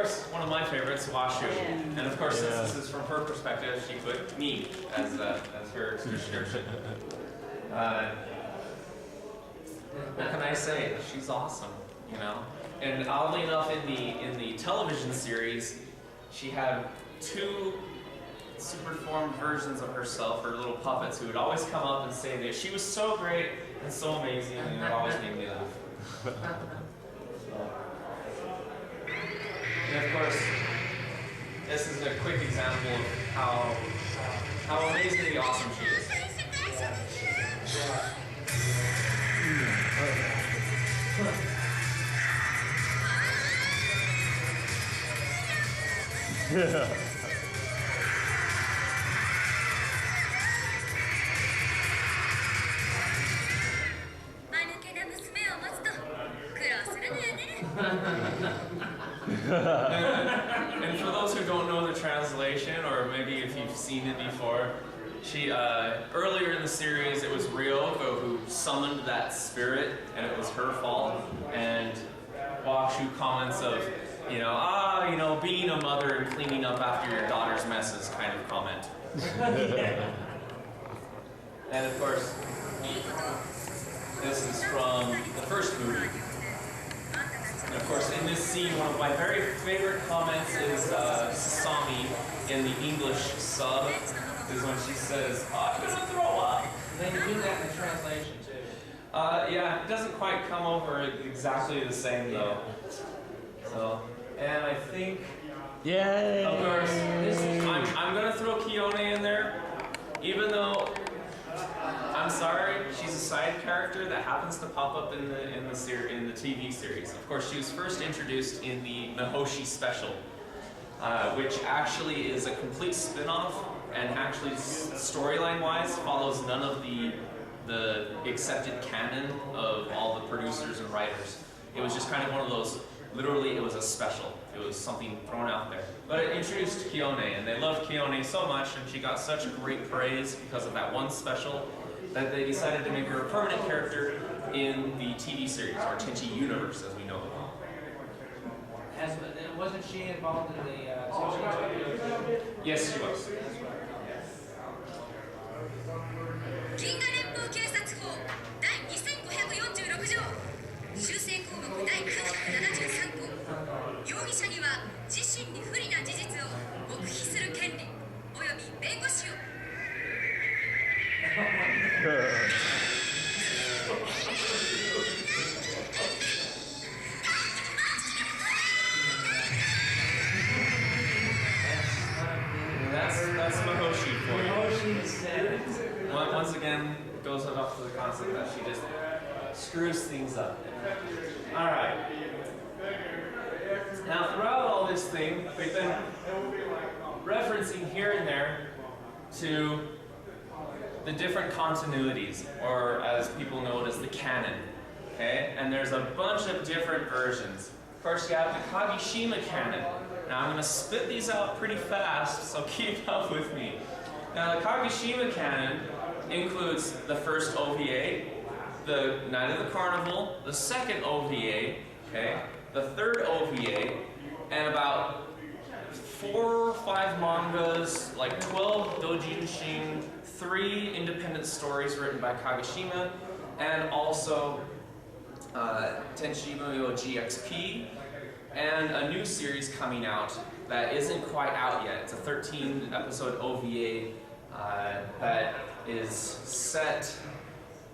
course, one of my favorites, Washu. And of course, since this is from her perspective, she put me as her description. What can I say? She's awesome, you know. And oddly enough, in the television series, she had two superformed versions of herself, her little puppets, who would always come up and say that she was so great and so amazing, and it always made me laugh. And of course, this is a quick example of how amazingly awesome she is. Yeah. 間抜けな娘を持つと苦労するのよね。And for those who don't know the translation, or maybe if you've seen it before, she earlier in the series it was Ryoko who summoned that spirit, and it was her fault. And Washu comments of, being a mother and cleaning up after your daughter's messes kind of comment. And of course, this is from the first movie. And of course, in this scene, one of my very favorite comments is Sasami in the English sub, is when she says, I'm gonna throw up. They do that in the translation too. Yeah, it doesn't quite come over exactly the same though. So, and I think, yay! Of course, I'm gonna throw Kiyone in there, even though I'm sorry, she's a side character that happens to pop up in the TV series. Of course, she was first introduced in the Mihoshi special, which actually is a complete spin-off, and actually storyline-wise follows none of the accepted canon of all the producers and writers. It was just kind of one of those. Literally, it was a special. It was something thrown out there. But it introduced Kiyone, and they loved Kiyone so much, and she got such great praise because of that one special, that they decided to make her a permanent character in the TV series, or Tenchi Universe, as we know it. Wasn't she involved in the Tenchi? Yes, she was. 銀河連邦警察法第2546条修正項目第973項容疑者には自身に不利な事実を黙秘する権利および弁護士を That's Mihoshi for you. Once again, goes off to the concept that she just screws things up. Alright. Now, throughout all this thing, we've been referencing here and there to the different continuities, or as people know it as the canon. Okay? And there's a bunch of different versions. First, you have the Kagishima canon. Now, I'm going to spit these out pretty fast, so keep up with me. Now, the Kagishima canon includes the first OVA, the Night of the Carnival, the second OVA, okay, the third OVA, and about 4 or 5 mangas, like 12 doujinshi, 3 independent stories written by Kagishima, and also Tenchi Muyo.3, and a new series coming out that isn't quite out yet. It's a 13-episode OVA that is set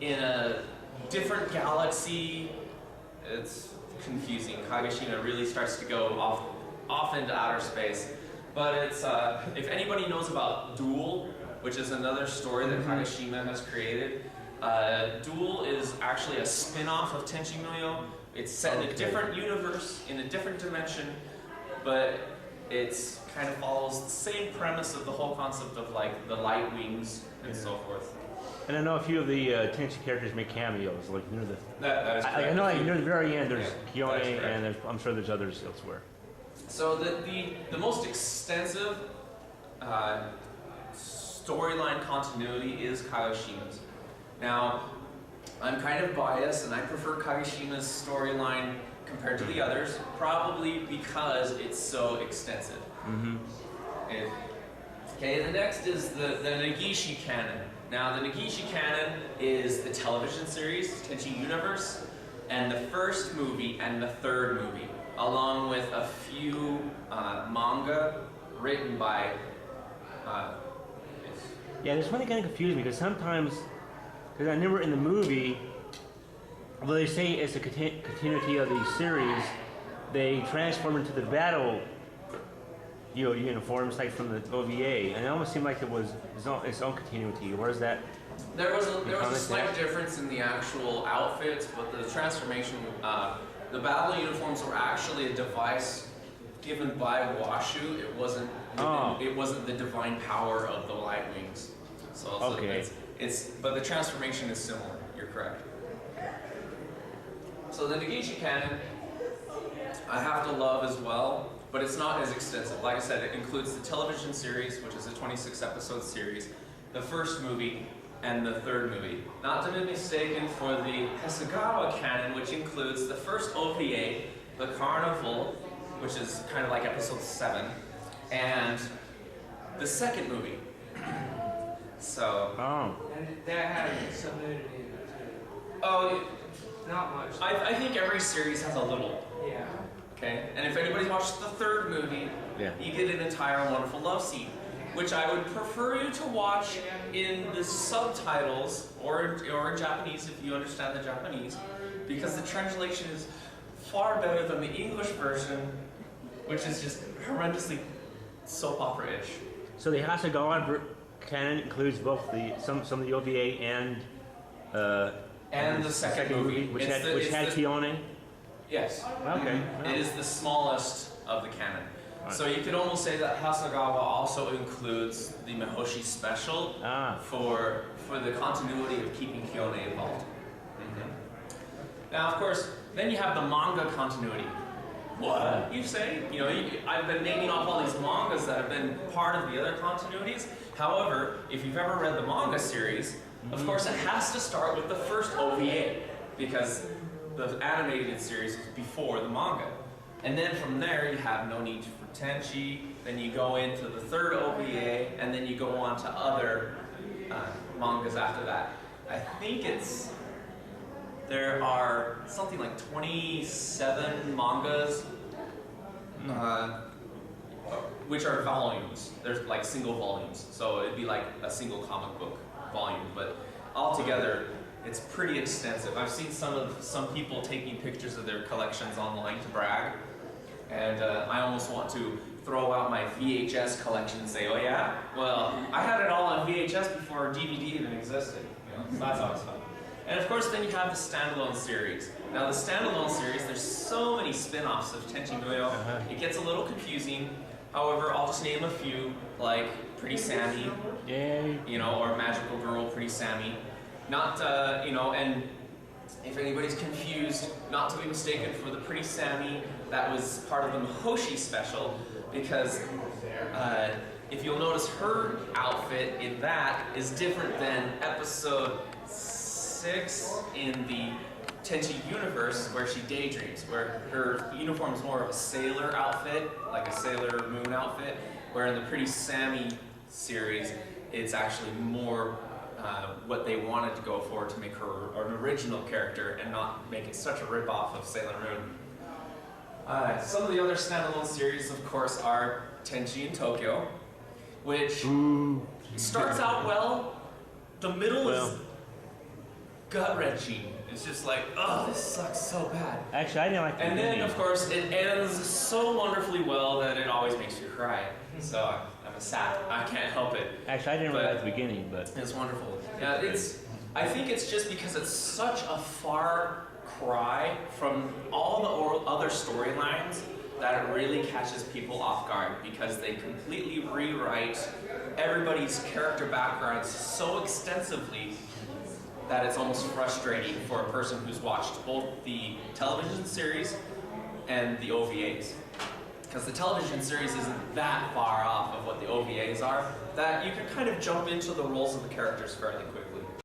in a different galaxy. It's confusing. Kagishima really starts to go off into outer space. But it's if anybody knows about Duel, which is another story that Kagishima has created, Duel is actually a spin-off of Tenchi Muyo. It's set in a different universe, in a different dimension, but it's kind of follows the same premise of the whole concept of like the light wings and so forth. And I know a few of the Tenchi characters make cameos, like near the. That is correct. I know near the very end. There's Kiyone, and I'm sure there's others elsewhere. So the most extensive storyline continuity is Kageshima's. Now, I'm kind of biased, and I prefer Kageshima's storyline compared to the others, probably because it's so extensive. Okay, the next is the Negishi canon. Now, the Negishi canon is the television series, Tenchi Universe, and the first movie and the third movie, along with a few manga written by... Yeah, this one that kind of confused me because sometimes, because I remember in the movie, although they say it's a continuity of the series, they transform into the battle uniforms like from the OVA, and it almost seemed like it was its own continuity. Where's that? There was a slight difference in the actual outfits, but the transformation, the battle uniforms were actually a device given by Washu. It wasn't the divine power of the Light Wings. So but the transformation is similar. You're correct. So the Negishi canon, I have to love as well, but it's not as extensive. Like I said, it includes the television series, which is a 26-episode series, the first movie, and the third movie. Not to be mistaken for the Hasegawa canon, which includes the first OVA, the Carnival, which is kind of like episode 7, and the second movie. So... And that has some nudity in it too. Oh, not much. I think every series has a little. Yeah. Okay, and if anybody's watched the third movie, you get an entire wonderful love scene, which I would prefer you to watch in the subtitles or in Japanese if you understand the Japanese, because the translation is far better than the English version, which is just horrendously soap opera-ish. So the Hasegawa canon includes both some of the OVA and the second movie, which had Kiyone. Yes. Okay. It is the smallest of the canon. So you could almost say that Hasegawa also includes the Mihoshi special for the continuity of keeping Kiyone involved. Now, of course, then you have the manga continuity. What? You say? I've been naming off all these mangas that have been part of the other continuities. However, if you've ever read the manga series, of course it has to start with the first OVA, because the animated series was before the manga. And then from there you have No Need for Tenchi, then you go into the third OVA, and then you go on to other mangas after that. I think there are something like 27 mangas, which are volumes. There's like single volumes, so it'd be like a single comic book volume, but altogether it's pretty extensive. I've seen some people taking pictures of their collections online to brag, and I almost want to throw out my VHS collection and say, oh yeah? Well, I had it all on VHS before DVD even existed. So that's always fun. And of course, then you have the standalone series. Now, the standalone series, there's so many spin-offs of Tenchi Muyo. It gets a little confusing. However, I'll just name a few, like Pretty Sammy, or Magical Girl Pretty Sammy. Not, and if anybody's confused, not to be mistaken for the Pretty Sammy, that was part of the Mihoshi special, because if you'll notice, her outfit in that is different than episode 6 in the Tenchi Universe, where she daydreams, where her uniform is more of a sailor outfit, like a Sailor Moon outfit, where in the Pretty Sammy series, it's actually more what they wanted to go for to make her an original character and not make it such a rip-off of Sailor Moon. Some of the other standalone series, of course, are Tenchi in Tokyo, which starts out well. The middle is gut-wrenching. It's just like, oh, this sucks so bad. Actually, I didn't like the And beginning. then, of course, it ends so wonderfully well that it always makes you cry. So I'm a sap. I can't help it. Actually, I didn't really like the beginning, but it's wonderful. Yeah, I think it's just because it's such a far cry from all the other storylines that it really catches people off guard, because they completely rewrite everybody's character backgrounds so extensively that it's almost frustrating for a person who's watched both the television series and the OVAs. Because the television series isn't that far off of what the OVAs are, that you can kind of jump into the roles of the characters fairly quickly.